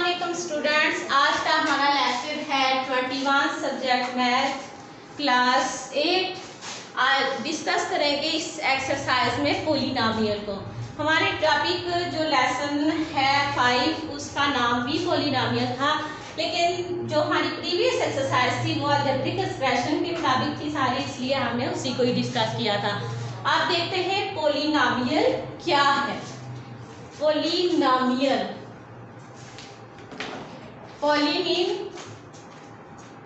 अस्सलामुअलैकुम स्टूडेंट्स, आज का हमारा लेसन है 21 सब्जेक्ट मैथ क्लास 8। आज डिस्कस करेंगे इस एक्सरसाइज में पॉलिनोमियल को। हमारे टॉपिक जो लेसन है 5 उसका नाम भी पॉलिनोमियल था, लेकिन जो हमारी प्रीवियस एक्सरसाइज थी वो अलजेब्रिक एक्सप्रेशन के मुताबिक थी सारी, इसलिए हमने उसी को ही डिस्कस किया था। आप देखते हैं पॉलिनोमियल क्या है। पॉलिनोमियल पॉली मीन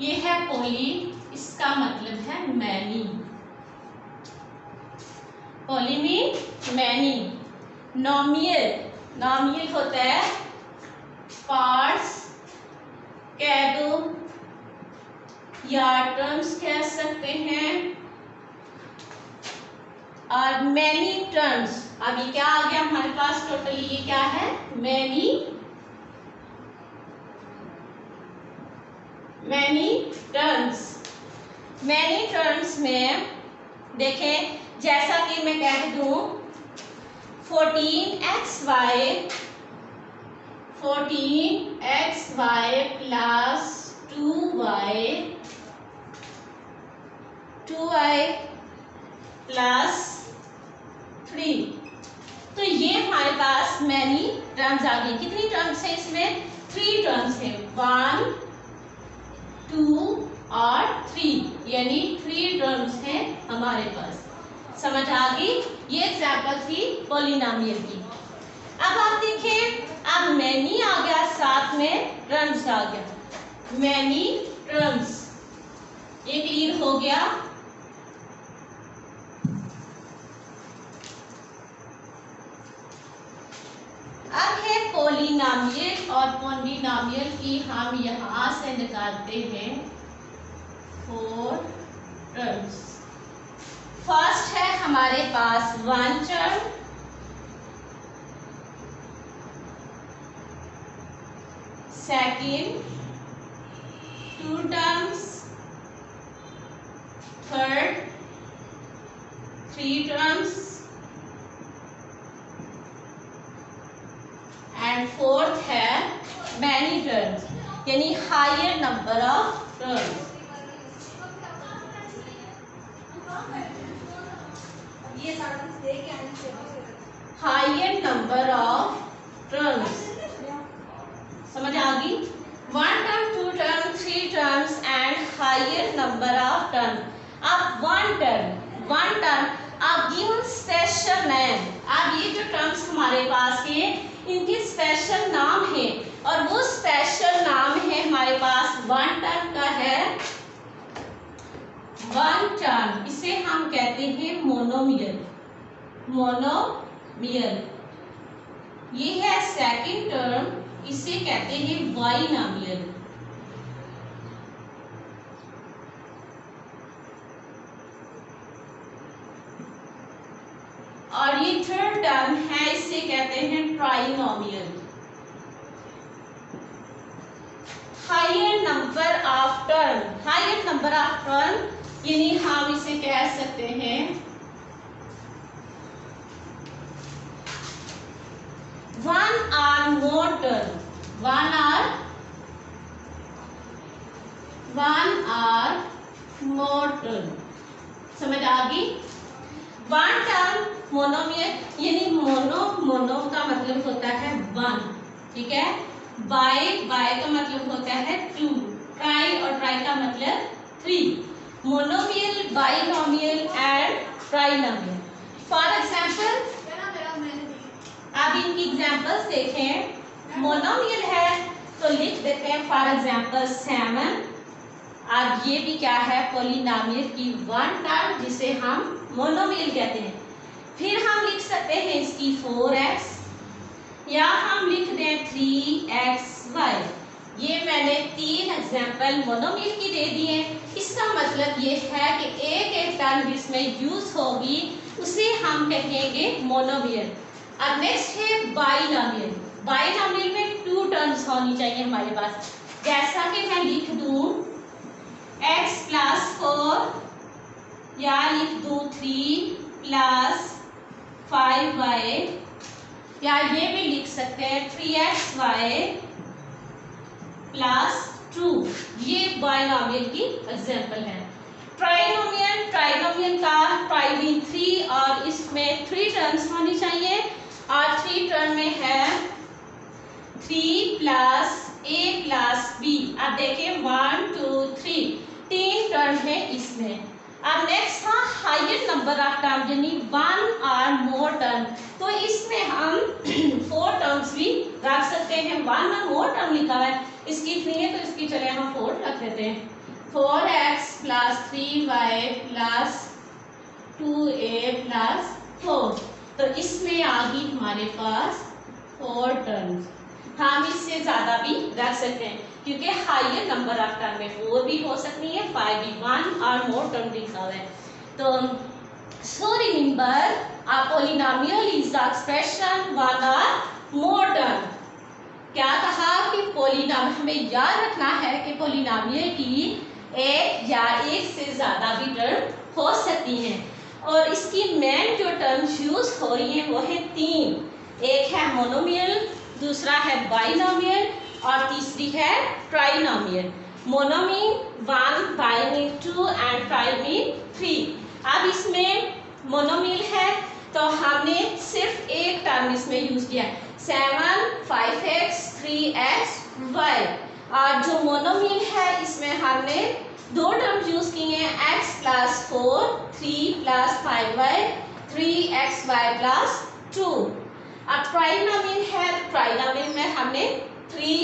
ये है पॉली, इसका मतलब है many. Poly mean many. Nomial होता है पार्ट्स, कह दो या टर्म्स कह सकते हैं, और मैनी टर्म्स। अभी क्या आ गया हमारे पास टोटली, ये क्या है मैनी टर्म्स। मैनी टर्म्स में देखें, जैसा कि मैं कह दूं 14xy प्लस 2y प्लस 3। तो ये हमारे पास मैनी टर्म्स आ गई। कितनी टर्म्स है इसमें? 3 टर्म्स है, 1 2 और 3, यानी 3 टर्म्स हैं हमारे पास। समझ आ गई? ये एग्जाम्पल थी पॉलिनोमियल की। अब आप देखें, अब मैनी आ गया, साथ में टर्म्स आ गया, मैनी टर्म्स। ये क्लियर हो गया। अब है पॉलिनोमियल, और पॉलिनोमियल की हम यहां से निकालते हैं 4 टर्म्स। फर्स्ट है हमारे पास 1 term, second 2 terms, third 3 terms, and fourth है मैनी टर्म्स, यानी higher number of terms. Higher number of terms. समझ आ गई? 1 term, 2 term, 3 terms and higher number of term. अब 1 टर्म अब गिवन स्पेशल नेम। अब ये जो टर्म्स हमारे पास है इनके स्पेशल नाम है, और वो स्पेशल नाम है हमारे पास 1 टर्म का है 1 टर्म। इसे हम कहते हैं मोनोमियल। ये है सेकंड टर्म, इसे कहते हैं बाइनोमियल। और ये थर्ड टर्म है, इसे कहते हैं trinomial. Higher number of term यानी हम इसे कह सकते हैं 1 or more term. 1 or more term. समझ आ गई? 1 टर्म मोनोमियल, यानी मोनो का मतलब होता है 1, ठीक है। बाय का मतलब होता है 2, ट्राई और ट्राई का मतलब 3। Monomial, binomial and trinomial. For example, अब इनकी एग्जांपल्स देखें। मोनोमियल है तो लिख देते हैं फॉर एग्जांपल 7। अब ये भी क्या है? पॉलिनोमियल की 1 टर्म, जिसे हम मोनोमियल कहते हैं। फिर हम लिख सकते हैं इसकी 4x, या हम लिख दें 3xy। ये मैंने 3 एग्जांपल मोनोमियल की दे दिए। इसका मतलब ये है कि एक टर्म जिसमें यूज होगी उसे हम कहेंगे मोनोमियल। अब नेक्स्ट है बाइनोमियल में 2 टर्म्स होनी चाहिए हमारे पास। जैसा कि मैं लिख दूं x प्लस 4, या लिख दूं 3 प्लस 5y, या ये भी लिख सकते हैं 3xy प्लस 2, ये बाइनोमियल की एग्जांपल है। ट्राइनोमियल, ट्राइनोमियल का ट्राई मीन 3 और इसमें 3 टर्म्स होनी चाहिए और 3 टर्म में है 3 प्लस a प्लस b। अब देखिए 1 2 3 3 टर्म है इसमें। अब नेक्स्ट था हाइयर नंबर ऑफ टर्म यानी 1 और मोर टर्म, तो इसमें हम 4 टर्म्स भी रख सकते हैं। 1 और मोर टर्म लिखा हुआ है, इसकी 3 है तो इसकी चले हम 4 रख देते हैं। 4x plus 3y plus 2a plus 4, तो इसमें आ गई हमारे पास 4 टर्म्स। हम इससे ज्यादा भी रख सकते हैं क्योंकि हाइयर नंबर ऑफ टर्म में 4 भी हो सकती है, 5 भी, 1 और मोर टर्म लिखा हुआ है। तो so remember a polynomial is the expression 1 और मोर टर्म। क्या कहा कि पॉलिनोमियल, हमें याद रखना है कि पॉलिनोमियल की एक या एक से ज्यादा भी टर्म हो सकती हैं और इसकी मेन जो टर्म यूज हो रही है वो है 3। एक है मोनोमियल, दूसरा है बाइनोमियल और तीसरी है ट्राइनोमियल। मोनोमीन 1, बाइमीन 2 एंड ट्राइमीन 3। अब इसमें मोनोमियल है तो हमने सिर्फ एक टर्म इसमें यूज किया 7 5x 3x y, और जो मोनोमियल है इसमें हमने 2 टर्म यूज किए हैं x plus 4 3 plus 5y 3xy plus 2। अब ट्राइनोमियल है, ट्राइनोमियल में हमने 3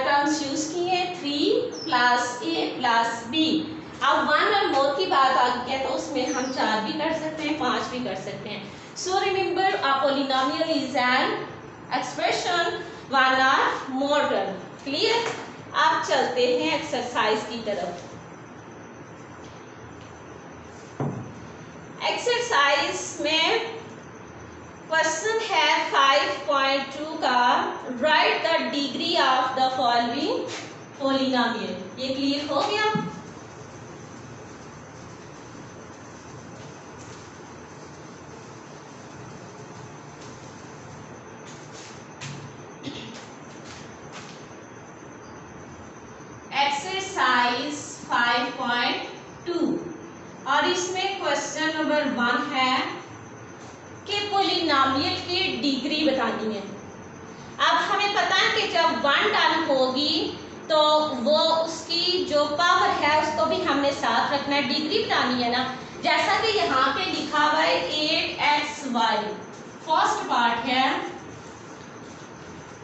टर्म्स यूज किए 3 प्लस a प्लस b। अब 1 और मोर की बात आ गई है तो उसमें हम 4 भी कर सकते हैं, 5 भी कर सकते हैं। So remember a polynomial is an expression 1 और मोर टर्म। क्लियर? अब चलते हैं एक्सरसाइज की तरफ। एक्सरसाइज में क्वेश्चन है 5.2 का, right the degree of the following polynomial. ये क्लियर हो गया? एक्सरसाइज 5.2 और इसमें क्वेश्चन नंबर 1 है कि पॉलिनोमियल की डिग्री बतानी है। अब हमें पता है कि जब 1 टर्म होगी तो वो उसकी जो पावर है उसको भी हमने साथ रखना है, डिग्री बतानी है ना। जैसा कि यहाँ पे लिखा हुआ है 8xy, फर्स्ट पार्ट है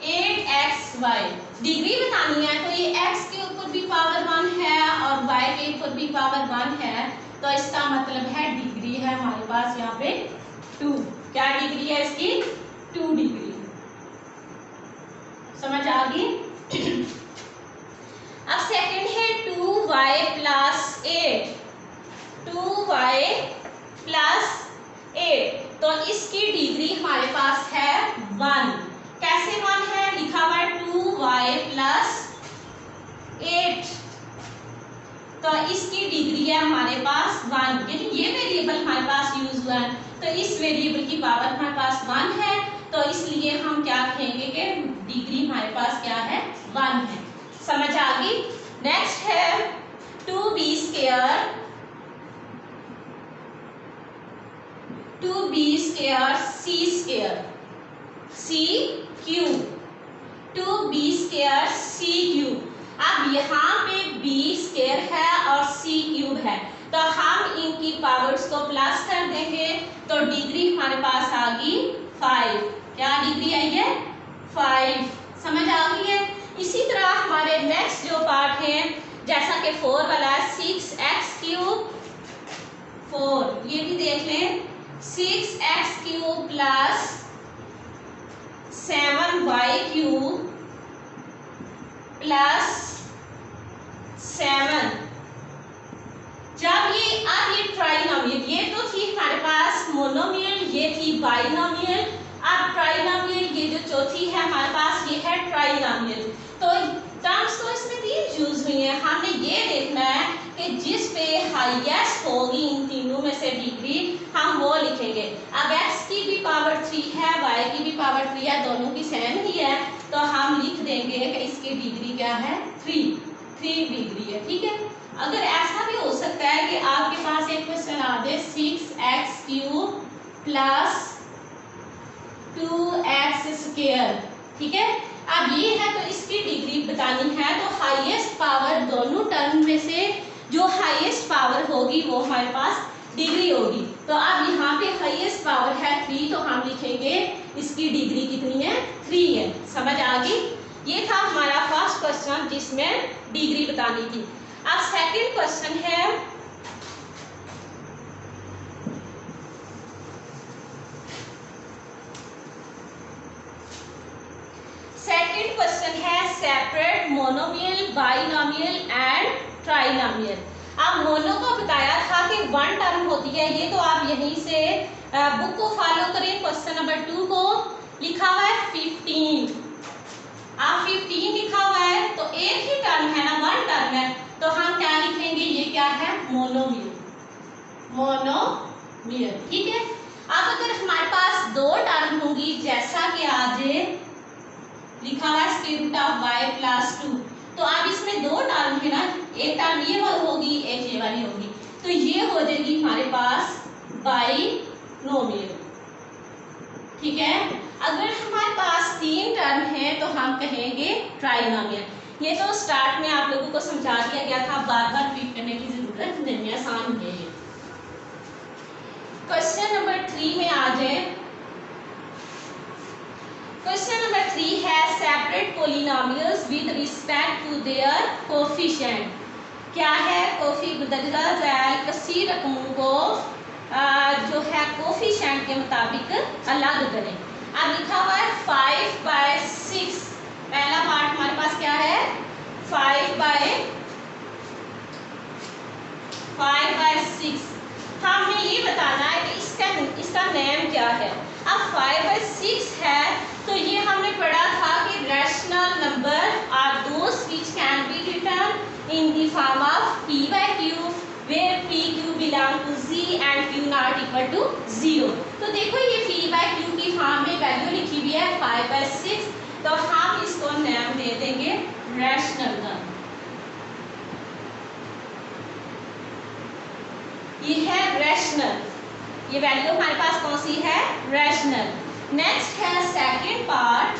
8xy, डिग्री बतानी है तो ये x के ऊपर भी पावर 1 है और y के ऊपर भी पावर 1 है, तो इसका मतलब है डिग्री है हमारे पास यहाँ पे 2। क्या डिग्री है इसकी? 2 डिग्री। समझ आ गई? अब सेकंड है 2y प्लस 8, 2y प्लस 8, तो इसकी डिग्री हमारे पास है 1। कैसे 1 है? लिखा हुआ है 2y प्लस 8, तो इसकी डिग्री है हमारे पास 1, यानी ये वेरिएबल हमारे पास यूज हुआ है तो इस वेरिएबल की पावर हमारे पास 1 है, तो इसलिए हम क्या कहेंगे कि डिग्री हमारे पास क्या है? 1 है। समझ आ गई? नेक्स्ट है 2b square, 2b square c square c cube, 2b square c cube. अब यहाँ पे b स्क्वायर है और c क्यूब है तो हम इनकी पावर्स को प्लस कर देंगे तो डिग्री हमारे पास आ गई 5। क्या डिग्री आई है? 5। समझ आ गई है? इसी तरह हमारे नेक्स्ट जो पार्ट है जैसा कि 4 वाला 6x क्यूब 4, ये भी देख लें 6x cube plus 7y cube plus 7। जब ये ट्राइनोमियल, ये तो थी हमारे पास मोनोमियल, ये थी बाइनोमियल। अब ट्राइनोमियल, ये जो चौथी है हमारे पास ये है ट्राइनोमियल। तो टर्म्स तो इसमें 3 यूज हुई है, हमने ये देखना है कि जिस पे हाईएस्ट होगी इन तीनों में से डिग्री हम वो लिखेंगे। अब x की भी पावर 3 है, y की भी पावर 3 है, दोनों की सेम ही है तो हम लिख देंगे कि इसकी डिग्री क्या है, 3 डिग्री है। ठीक है, अगर ऐसा भी हो सकता है कि आपके पास एक क्वेश्चन आ जाए 6x³ प्लस 2x²। ठीक है, अब ये है तो इसकी डिग्री बतानी है, तो हाईएस्ट पावर दोनों टर्म में से जो हाईएस्ट पावर होगी वो हमारे पास डिग्री होगी। तो अब यहाँ पे हाईएस्ट पावर है 3, तो हम लिखेंगे इसकी डिग्री कितनी है, 3 है। समझ आ गई? ये था हमारा फर्स्ट क्वेश्चन जिसमें डिग्री बतानी थी। अब सेकंड क्वेश्चन है, सेकंड क्वेश्चन है separate monomial, binomial and trinomial. अब मोनो को बताया था कि 1 टर्म होती है, ये तो आप यहीं से बुक को फॉलो करें। क्वेश्चन नंबर 2 को लिखा हुआ है 15, आप 15 लिखा हुआ है तो एक ही टर्म है ना, 1 टर्म है, तो हम क्या लिखेंगे, ये क्या है, मोनोमियल, मोनोमियल। ठीक है, अब अगर हमारे पास 2 टर्म होंगी, जैसा कि आज लिखा हुआ है √y+2, तो अब इसमें 2 टर्म है ना, एक टर्म ये वाली होगी, एक ये वाली होगी, तो ये हो जाएगी हमारे पास बाइनोमियल। ठीक है, अगर हमारे पास 3 टर्म है तो हम कहेंगे ट्राइनोमियल। ये तो स्टार्ट में आप लोगों को समझा दिया गया था, बार बार रिपीट करने की जरूरत नहीं है, आसान है ये। क्वेश्चन नंबर 3 में आ जाए। क्वेश्चन नंबर 3 है separate polynomials with respect to their coefficient. क्या है, कसी रकमों को जो है कोफिशिएंट के मुताबिक अलग करें। अब लिखा हुआ है 5/6, पहला पार्ट हमारे पास क्या है, 5/6। हमें ये बताना है कि इसका नेम क्या है। अब 5/6 है तो ये हमने पढ़ा था कि rational number are those which can be written in the form of p/q where pq belong to z and q not equal to 0। तो देखो ये p/q की फॉर्म में वैल्यू लिखी हुई है 5/6, तो हम इसको नाम दे देंगे रैशनल नंबर। ये है रैशनल, ये वैल्यू हमारे पास कौन सी है, रैशनल। नेक्स्ट है सेकंड पार्ट,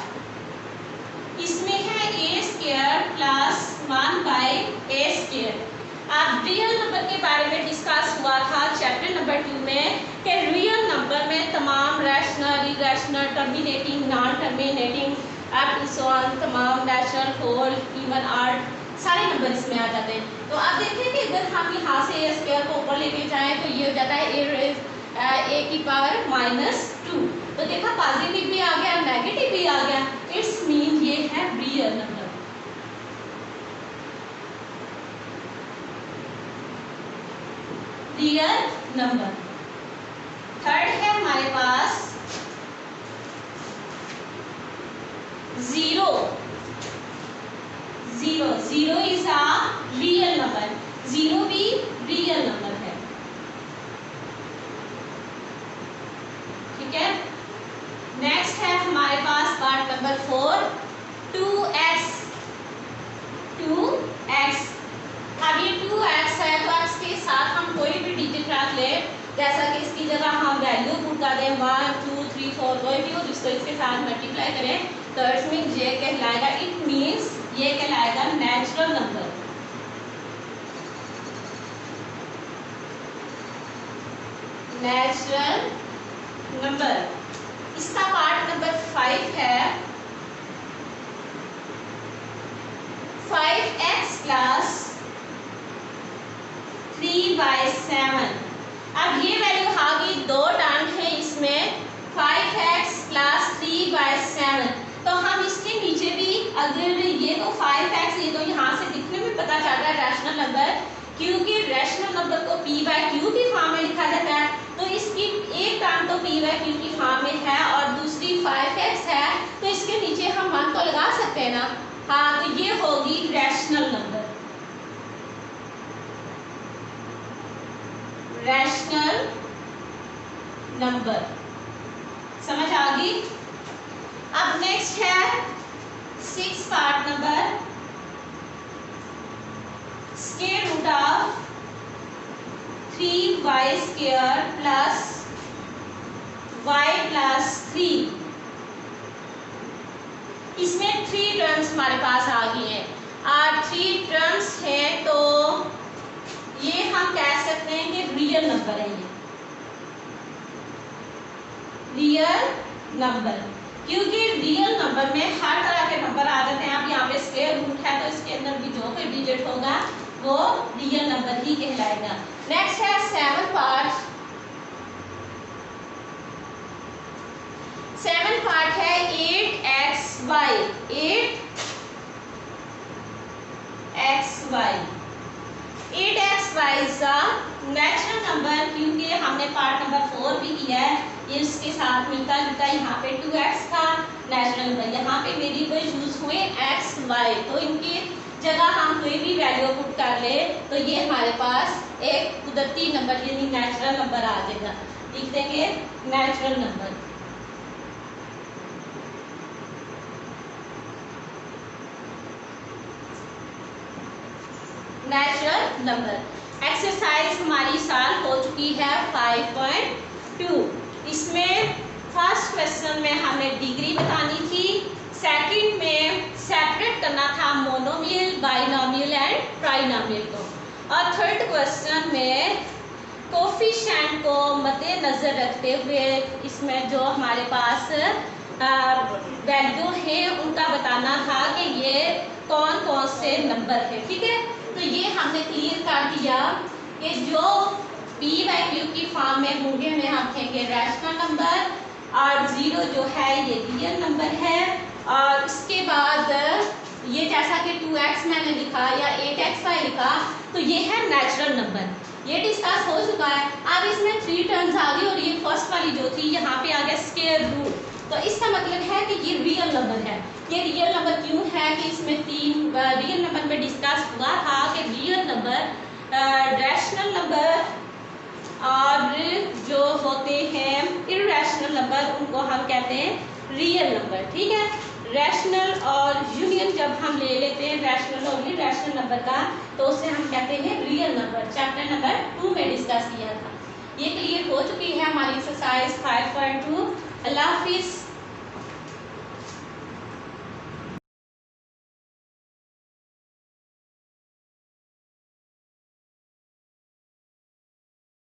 इसमें है a² प्लस 1/a²। अब रियल नंबर के बारे में डिस्कस हुआ था चैप्टर नंबर 2 में कि रियल नंबर में तमाम rational, irrational, terminating, non terminating, up to so on, तमाम नेचुरल, होल, इवन, ऑड, सारे नंबर इसमें आ जाते हैं। तो अब देखिए कि अगर हम यहाँ से a² को ऊपर लेके जाएं तो ये हो जाता है a⁻²। तो देखा पॉजिटिव भी आ गया, नेगेटिव भी आ गया, इट्स मीन ये है real number. Real number. Third है हमारे पास 0। 0 इज अ रियल नंबर, 0 भी रियल नंबर है। ठीक है, नेक्स्ट है हमारे पास पार्ट नंबर 4 2x। अब ये 2x है तो x के साथ हम कोई भी डिजिट रख ले, जैसा कि इसकी जगह हम वैल्यू पुट कर दें 1 2 3 4 कोई भी हो, जिसको इसके साथ मल्टीप्लाई करें तो इसमें ये कहलाएगा, इट मीन्स ये कहलाएगा नेचुरल नंबर। Natural number. इसका पार्ट नंबर 5 है 5x प्लस 3/7। अब ये वैल्यू आ गई, 2 टर्म है इसमें 5x प्लस 3/7, तो हम इसके नीचे भी अगर ये तो 5x, ये तो यहाँ से दिखने में पता चल रहा है रैशनल नंबर, क्योंकि रैशनल नंबर को p/q की फॉर्म में लिखा जाता है, तो इसकी एक टर्म तो p/q की फॉर्म में है और दूसरी 5x है, तो इसके नीचे हम 1 तो लगा सकते हैं ना। हाँ, तो ये होगी रैशनल नंबर, रैशनल नंबर। समझ आ गई? अब नेक्स्ट है 6 part number square root of 3y square plus y plus 3। इसमें 3 टर्म्स हमारे पास आ गई हैं और 3 टर्म्स है तो ये हम कह सकते हैं कि रियल नंबर है। ये रियल नंबर, क्योंकि रियल नंबर में हर तरह के नंबर आ जाते हैं। अब यहाँ पे स्क्वायर रूट है तो इसके अंदर भी जो कोई डिजिट होगा वो रियल नंबर ही कहलाएगा। नेक्स्ट है 7 पार्ट। 7 पार्ट है 8xy। 8xy is a natural number, क्योंकि हमने पार्ट नंबर 4 भी किया है, ये इसके साथ मिलता जुलता। यहाँ पे 2x था नेचुरल नंबर, यहाँ पे वेरिएबल यूज हुए xy, तो इनकी जगह हम कोई भी वैल्यू पुट कर ले तो ये हमारे पास एक कुदरती नंबर यानी नेचुरल नंबर आ जाएगा। लिख देंगे natural number. Natural number exercise हमारी साल हो चुकी है 5.2। इसमें फर्स्ट क्वेश्चन में हमने डिग्री बतानी थी, सेकंड में सेपरेट करना था मोनोमियल, बाइनोमियल एंड ट्राइनोमियल को, और थर्ड क्वेश्चन में कोफिशिएंट को मद्देनजर रखते हुए इसमें जो हमारे पास वैल्यू है उनका बताना था कि ये कौन कौन से नंबर है। ठीक है, तो ये हमने क्लियर कर दिया कि जो p बाई क्यू की फॉर्म में होंगे में हम कहेंगे रैशनल नंबर, और 0 जो है ये रियल नंबर है, और उसके बाद ये जैसा कि 2x मैंने लिखा या 8xy लिखा तो ये है नेचुरल नंबर, ये डिस्कस हो चुका है। अब इसमें 3 टर्म्स आ गई, और ये फर्स्ट वाली जो थी यहाँ पे आ गया स्क्वायर रूट, तो इसका मतलब है कि ये रियल नंबर है। ये रियल नंबर क्यों है कि इसमें 3 रियल नंबर में डिस्कस हुआ था कि रियल नंबर, रैशनल नंबर और जो होते हैं इर्रेशनल नंबर उनको हम कहते हैं रियल नंबर। ठीक है, रैशनल और यूनियन जब हम ले लेते हैं रैशनल और इर्रेशनल नंबर का तो उसे हम कहते हैं रियल नंबर। चैप्टर नंबर 2 में डिस्कस किया था। ये क्लियर हो चुकी है हमारी एक्सरसाइज 5.2। अल्लाह हाफिज़।